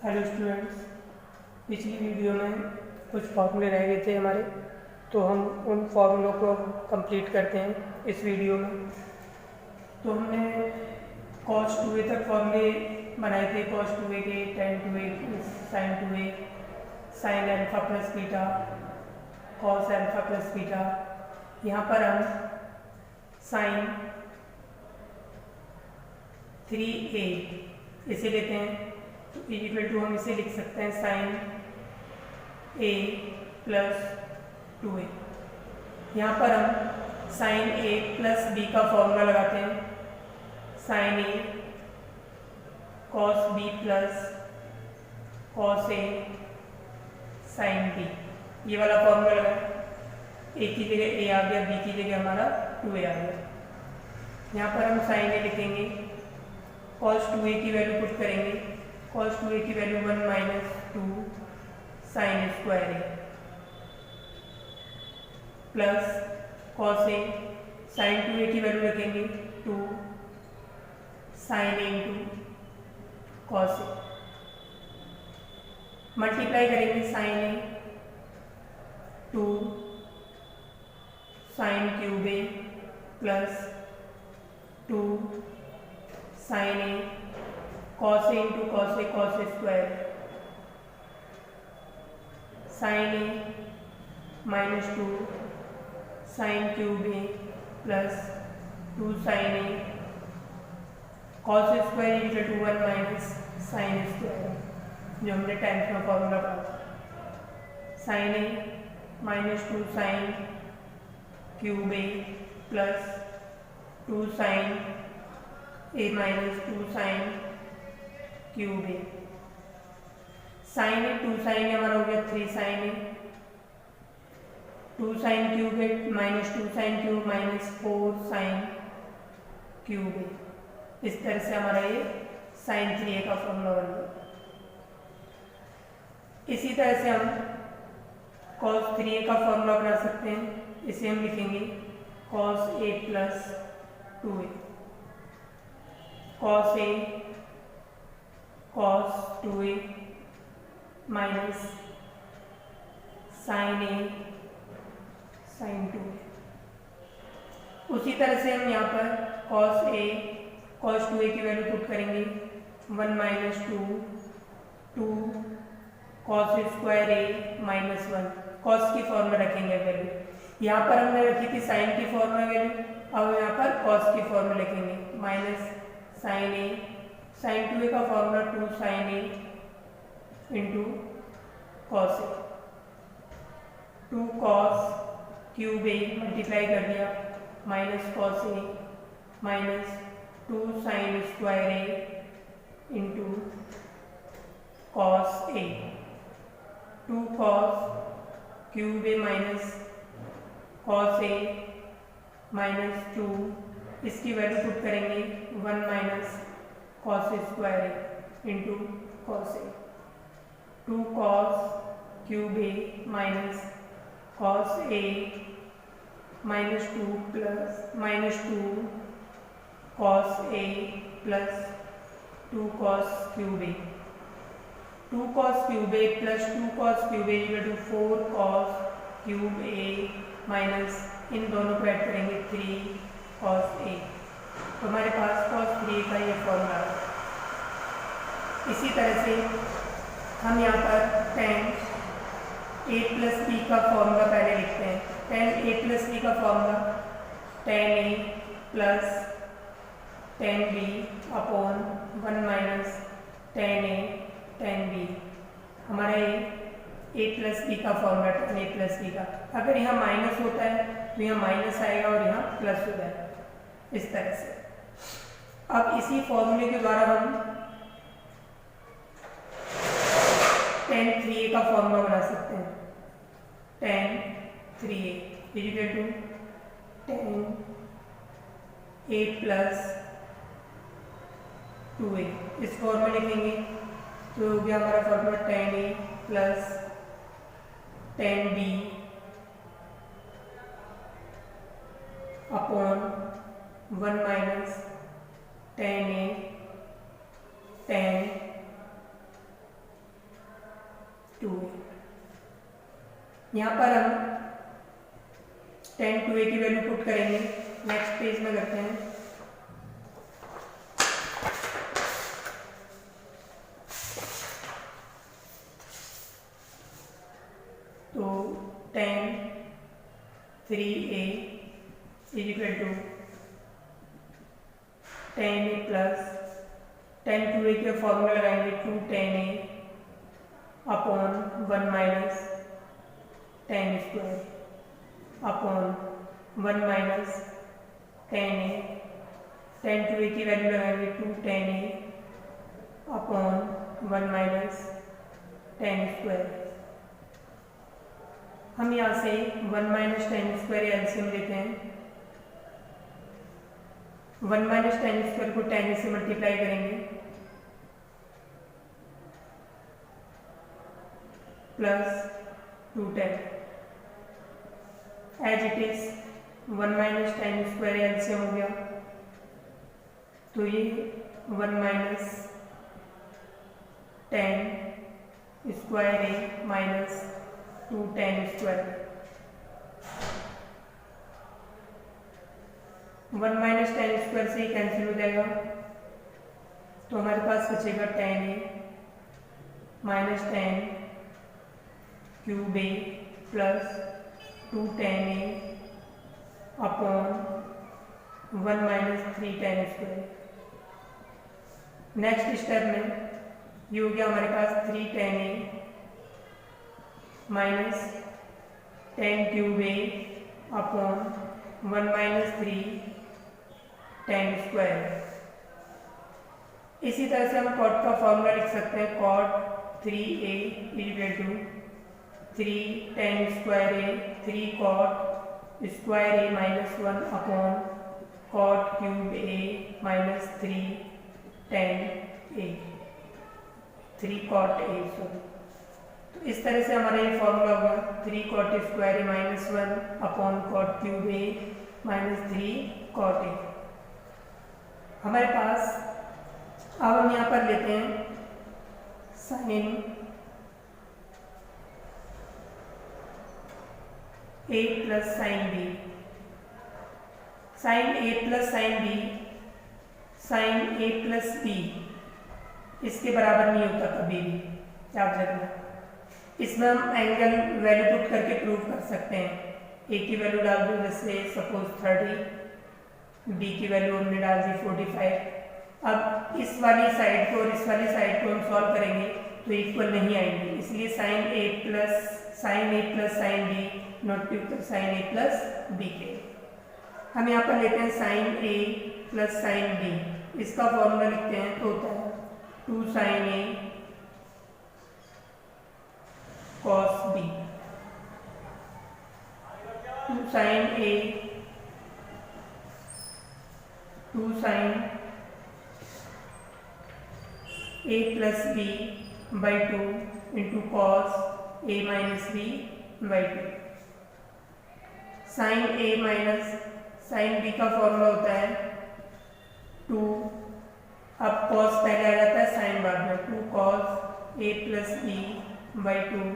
Hello students, पिछली video में कुछ फॉर्मूले रह गए थे हमारे, तो हम उन फॉर्मूलों को कंप्लीट करते हैं इस वीडियो में। तो हमने cos 2a तक फॉर्मूले बनाए थे, cos 2a के, tan 2a, sin 2a, sin alpha plus beta, cos alpha plus beta. यहाँ पर हम sin 3a इसे लेते हैं, तो इक्वल टू हम इसे लिख सकते हैं sin a प्लस 2a। यहाँ पर हम sin a प्लस b का फॉर्मूला लगाते हैं, sin a cos b plus cos a sin b। ये वाला फॉर्मूला लगाए, a की जगह a आ गया, b की जगह हमारा 2a आ गया। यहाँ पर हम sin a लिखेंगे, cos 2a की वैल्यू पुट करेंगे, cos 2a की value 1 minus 2 sin square a plus cos a, sin 2a की वैल्यू रखेंगे 2 sin a into cos a, multiply करेंगे sin a 2 sin cube a plus 2 sin a cos a into cos a square, sin a minus 2 sin cube a plus 2 sin a cos square equal to 1 minus sin square, जो हमने 10th में formula पढ़ा। sin a minus 2 sin cube a plus 2 sin a minus 2 sin cube a, sin a 2 sin a हमारा हो गया 3 sin a, 2 sin cube a minus 2 sin cube minus 4 sin cube a। इस तरह से हमारा ये sin 3a का formula बन गया। इसी तरह से हम cos 3a का फॉर्मूला बना सकते हैं, इसे हम लिखेंगे cos a plus 2a, cos a cos 2a minus sin a sin 2a। उसी तरह से हम यहाँ पर cos a cos 2a की वैल्यू पुट करेंगे 1 minus 2 cos square a minus 1, cos की फॉर्म में रखेंगे वैल्यू। यहाँ पर हमने रखी थी sin की फॉर्म में वैल्यू, अब यहाँ पर cos की फॉर्म में लिखेंगे minus sin a, sin 2a का formula 2 sin a into cos a, 2 cos cube a multiply कर दिया minus cos a minus 2 sin square a into cos a, 2 cos cube a minus cos a minus 2, इसकी value put करेंगे 1 minus cos square a into cos a, 2 cos cube a minus cos a minus 2 plus minus 2 cos a plus 2 cos cube a, 2 cos cube a plus 2 cos cube a equal to 4 cos cube a minus, इन दोनों को add करेंगे 3 cos a, तो हमारे पास cos 3 का ये formula है। इसी तरह से हम यहाँ पर tan a प्लस b का फॉर्मूला पहले लिखते हैं, tan a प्लस b का formula tan a plus tan b upon 1 minus tan a tan b। हमारा ये a प्लस b का formula tan a plus b का, अगर यहाँ माइनस होता है तो यहाँ माइनस आएगा और यहाँ प्लस हो जाएगा, इस तरह से। अब इसी फॉर्मूले के द्वारा हम tan 3a का फॉर्मूला बना सकते हैं, tan 3a equal to tan a plus 2a, इस फॉर्मूले लिखेंगे तो हो गया हमारा formula tan a plus tan b upon 1 minus tan a tan 2a। यहाँ पर हम tan 2a की वैल्यू पुट करेंगे। नेक्स्ट पेज में करते हैं। तो tan 3a is equal to tan a plus tan 2a के फॉर्मूला लगाएंगे 2 tan a upon 1 minus tan square upon 1 minus tan a। tan 2a की वैल्यू लगाएंगे 2 tan a upon 1 minus tan square. हम यहाँ से 1 माइनस tan स्क्वायर एलसीएम लेते हैं। 1 minus tan square को tan से मल्टीप्लाई करेंगे plus 2 tan as it is 1 minus tan square LCM हो गया। तो ये 1 minus tan square A minus 2 tan square. 1 minus tan square से ही कैंसिल हो जाएगा। तो हमारे पास बचेगा tan a minus tan cube a plus 2 tan a upon 1 minus 3 tan square. Next step में ये हो गया हमारे पास 3 tan a minus tan cube a upon 1 minus 3 tan square. इसी तरह से हम कॉट का फॉर्मूला लिख सकते हैं। Cot 3a equal to 3 tan square a 3 cot square a minus 1 upon cot cube a minus 3 tan a 3 cot a। Sorry, तो इस तरह से हमारा ये फॉर्मूला होगा 3 cot square a minus 1 upon cot cube a minus 3 cot a। हमारे पास अब हम यहाँ पर लेते हैं sine a plus sine b। Sine a plus sine b sine a plus b इसके बराबर नहीं होता कभी भी, याद रखना। इसमें हम एंगल वैल्यू पुट करके प्रूव कर सकते हैं। a की वैल्यू डाल दो, जैसे सपोज 30, b की वैल्यू हमने डाल दी 45। अब इस वाली साइड को और इस वाली साइड को हम सॉल्व करेंगे तो इक्वल नहीं आएंगे, इसलिए sine a plus sine b not equal sine a plus b के। हम यहाँ पर लेते हैं sine a plus sine b। इसका फॉर्मूला लिखते हैं तो होता है 2 sin a cos b। 2 sin a 2 sin a plus b by 2 into cos a minus b by 2। sin a minus sin b का फॉर्मूला होता है 2, अब cos पहले आ जाता है sin बाद में, 2 cos a plus b by 2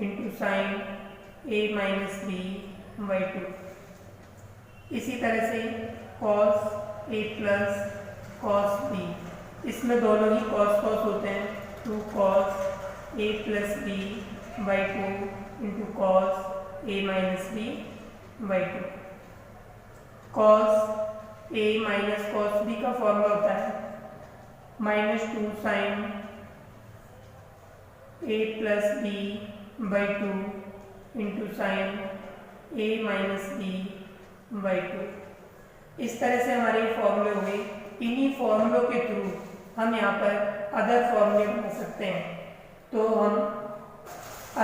into sin a minus b by 2। इसी तरह से cos a plus cos b, इसमें दोनों ही cos होते हैं। 2 cos a plus b by 2 into cos a minus b by 2। cos a minus cos b का formula होता है -2 sin a plus b by 2 into sin a minus b by 2। इस तरह से हमारे फॉर्मूले हो गए। इन्हीं फॉर्मूलों के थ्रू हम यहाँ पर अदर फॉर्मूले बना सकते हैं। तो हम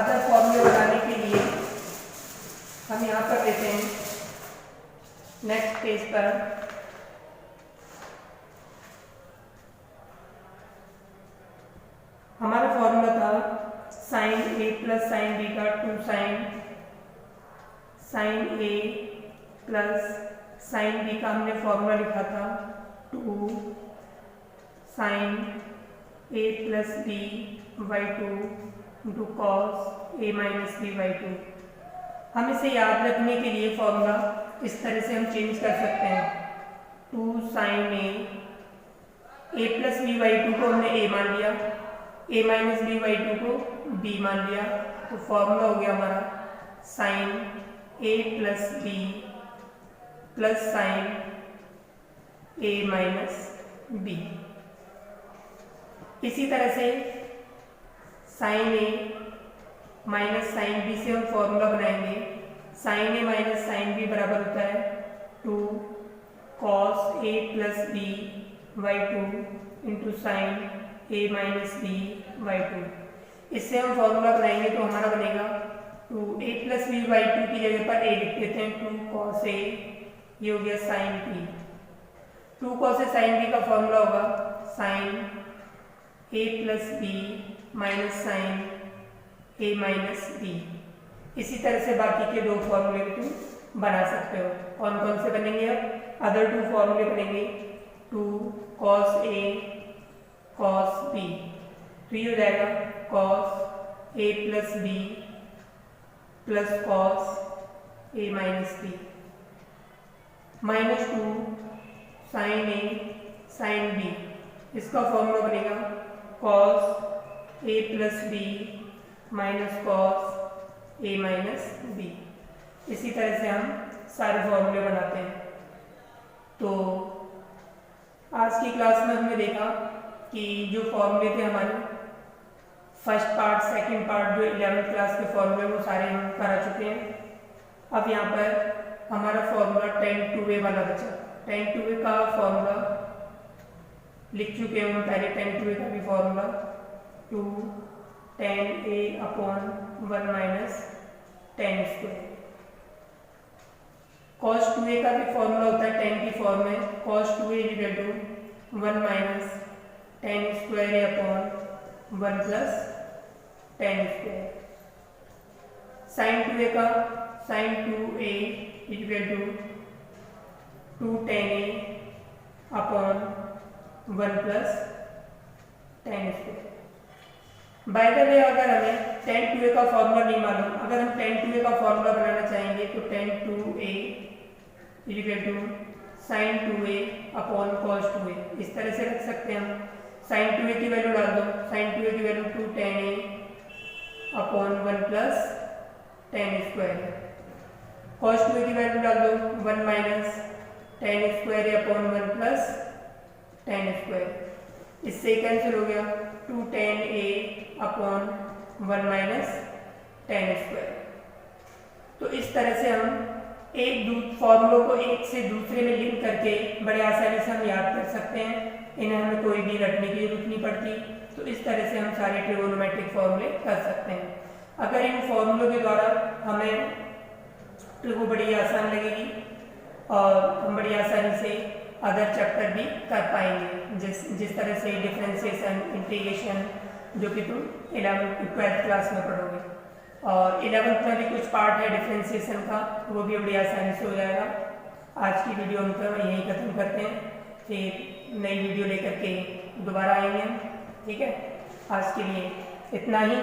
अदर फॉर्मूले बनाने के लिए हम यहाँ पर लेते हैं नेक्स्ट पेज पर हमारा फॉर्मूला था sine a plus sine b का 2 sine a plus sine b का हमने फॉर्मूला लिखा था 2 sine a plus b by 2 into cos A minus B by 2। हम इसे याद रखने के लिए फॉर्मूला इस तरह से हम चेंज कर सकते हैं। 2 sine A plus B by 2 को हमने ए मान लिया, ए माइनस बी बाई 2 को बी मान लिया, तो फॉर्मूला हो गया हमारा sine A plus B plus sine A minus B. इसी तरह से sine A minus sine B से हम फॉर्मूला बनाएंगे। Sine A minus sine B बराबर होता है 2 cos A plus B by 2 into sine A minus B by 2। इससे हम फॉर्मूला बनाएंगे तो हमारा बनेगा 2 ए प्लस बी बाई 2 की जगह पर ए लिख देते हैं 2 कॉस ए, ये हो गया साइन बी। 2 कॉस ए साइन बी का फॉर्मूला होगा sign A plus B minus sign A minus B. इसी तरह से बाकी के 2 फॉर्मूले भी तुम बना सकते हो। कौन कौन से बनेंगे? अब अदर 2 फॉर्मूले बनेंगे 2 कॉस ए कॉस बी, तो ये हो जाएगा cos A plus B plus cos A minus B minus 2 sine A sine B. इसका फॉर्मूला बनेगा cos A plus B minus cos A minus B. इसी तरह से हम सारे फॉर्मूले बनाते हैं। तो आज की क्लास में हमने देखा कि जो फॉर्मूले थे हमारे फर्स्ट पार्ट सेकंड पार्ट जो 11th क्लास के फॉर्मूले वो सारे हम करा चुके हैं। अब यहाँ पर हमारा फॉर्मूला tan 2a वाला बचा। tan 2a का फॉर्मूला लिख चुके हैं हम पहले। tan 2a का भी formula 2 tan a upon 1 minus tan square. cos 2a का भी फॉर्मूला होता है tan की फॉर्म में। cos 2a equal to 1 minus tan square a upon 1 plus tan square. sin 2a का sin 2a equal to 2 tan a upon 1 plus tan square. By the way अगर हमें tan 2a का formula नहीं मालूम, अगर हम tan 2a का formula बनाना चाहेंगे तो tan 2a equal to sin 2a upon cos 2a, इस तरह से रख सकते हैं हम। sin 2a की वैल्यू डाल दो, sin 2a की value 2 tan a upon 1 plus tan square. cos 2a की वैल्यू डाल दो 1 minus tan square a upon 1 plus tan square. इससे कैंसिल हो गया 2 tan a upon 1 minus tan square. तो इस तरह से हम एक फॉर्मूलों को एक से दूसरे में लिंक करके बड़े आसानी से हम याद कर सकते हैं। इन्हें हमें कोई भी रटने की जरूरत नहीं पड़ती। तो इस तरह से हम सारे ट्रिगोनोमेट्रिक फॉर्मूले कर सकते हैं। अगर इन फॉर्मूलों के द्वारा हमें ट्रिगो बड़ी आसान लगेगी और हम बड़ी आसानी से अदर चैप्टर भी कर पाएंगे, जिस तरह से डिफरेंशिएशन इंटीग्रेशन जो कि तुम 12th क्लास में पढ़ोगे। और 11th में भी कुछ पार्ट है डिफरेंशिएशन का, वो भी बड़ी आसानी से हो जाएगा। आज की वीडियो हम तो यहीं खत्म करते हैं, फिर नई वीडियो लेकर के दोबारा आएंगे हम। ठीक है, आज के लिए इतना ही।